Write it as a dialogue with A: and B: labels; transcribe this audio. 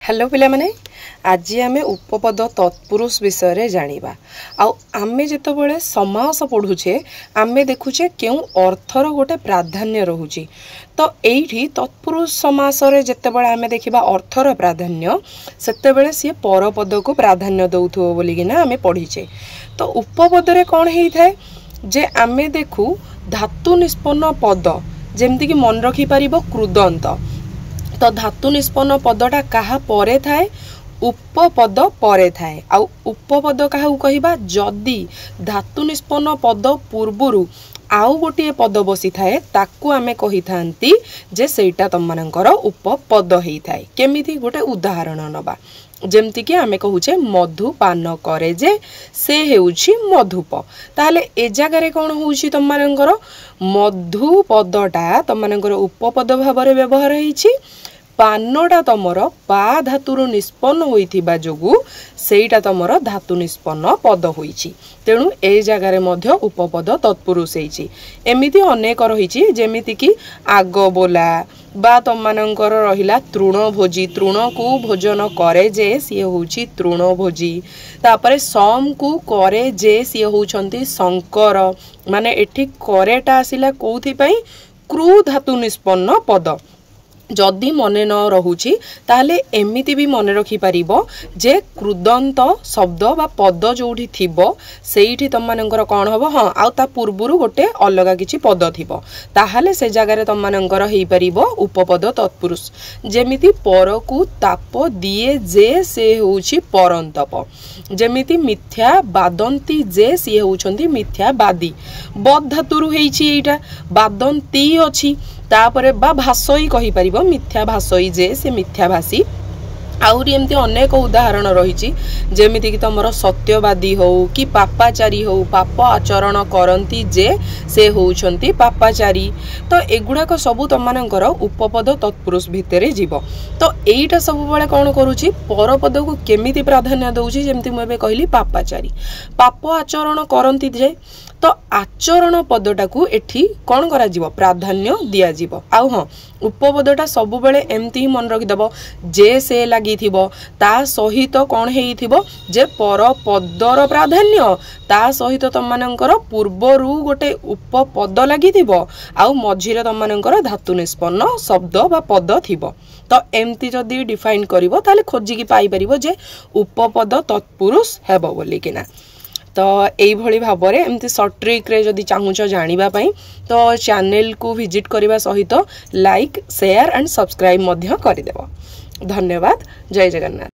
A: Hello पिला माने आज आमे उपपद तत्पुरुष विषय जानिबा आमे जेतबेले समास पढ़ुछे आमे देखुछे केउ अर्थर गोटे प्राधान्य रहुची तो एठी तत्पुरुष समास रे जेतबेले आमे देखिबा अर्थर प्राधान्य सेतेबेले सी परपद को प्राधान्य दउथो बोली किना आमे पढ़ीचे। तो उपपद रे कोन हेई थाए जे आमे देखु धातु निष्पन्न पद जेमति कि मन रखी परिबो कृदंत। तो धातु निष्पन्न पदटा कहा परे थाए उपपद परे थाए आउ उपपद कहा कहिबा जदी धातु निष्पन्न पद पूर्वरु आउ गोटे पद बसी थाए ताकू आमे कहि थांती जे सेटा तमनकर उपपद हेई थाए। केमिति गोटे उदाहरण नबा जेमति कि आमे कहूचे मधुपान करे जे से हेउछि मधुप ताले ए जगह रे कोन होउछि तमनकर मधुपदटा तमनकर उपपद भाबरे व्यवहार हेइछि। पानटा तमर पा धातुर निष्पन्न होइथिबा जोगु सेइटा तमर धातु निष्पन्न पद होइछि तेणु ए जगह रे मध्य उपपद तत्पुरुष हेइछि। एमिति अनेक रहिछि जेमिति कि आग बोला बा तमनकर रहिला तृणभोजी तृण को भोजन करे जे सी होउछि तृणभोजी तापरे सम को करे जे सी होउछंती शंकर माने एठी करेटा आसिला कोउथि पई क्रू धातु निष्पन्न पद। जदि मने न रहुछि ताले एमिति भी मने रखि परिबो जे कृदंत शब्द बा पद जोठी थिबो सेइठी तमनकर कोन हबो हां आ ता पूर्वरु गोटे अलगा किछि पद थिबो ताहाले से जगह रे तमनकर हेई परिबो उपपद तत्पुरुष। जेमिति परकु ताप दिए जे से होउछि परंतप जेमिति मिथ्या बादंती जे से होउछंती मिथ्याबादी बद धातुरु हेइछि एटा बादंती अछि तापरे बा भाषई कहि परिबो मिथ्या भाषई जे से मिथ्याभाषी आउरी एमती अनेक उदाहरण रही जेमिति कि तमर सत्यवादी हो कि पापाचारी हो पाप आचरण करंती जे से होउछंती पापाचारी। तो एगुड़ाक सबु तमनकर उपपद तत्पुरुष भितरे जीव। तो एइटा सब बेले कोन करूची परपद को केमिति प्राधान्य दउची जेमिति म एबे कहली पापाचारी पाप आचरण करंती जे तो आचरण पदटा को एठी कोन करा जीवो प्राधान्य दिया जीवो। आउ हां उपपदटा सब बेले एमती मन रखि दबो जे से लागी थिबो ता सहित कोन हेई थिबो जे परपदर प्राधान्य ता सहित तमनकर पूर्वरु गोटे उपपद लागी थिबो आउ मझिरे तमनकर धातु निष्पन्न शब्द बा पद थिबो। तो एमती जदी डिफाइन करिवो ताले खोजी की पाई परिवो जे उपपद तत्पुरुष हेबो बोली किना। तो एई भली भाबरे एमती शॉर्ट ट्रिक रे जदी चाहुचो जानिबा पई तो चैनल को विजिट करिबा सहित लाइक शेयर एंड सब्सक्राइब मध्य करि देबो। धन्यवाद। जय जगन्नाथ।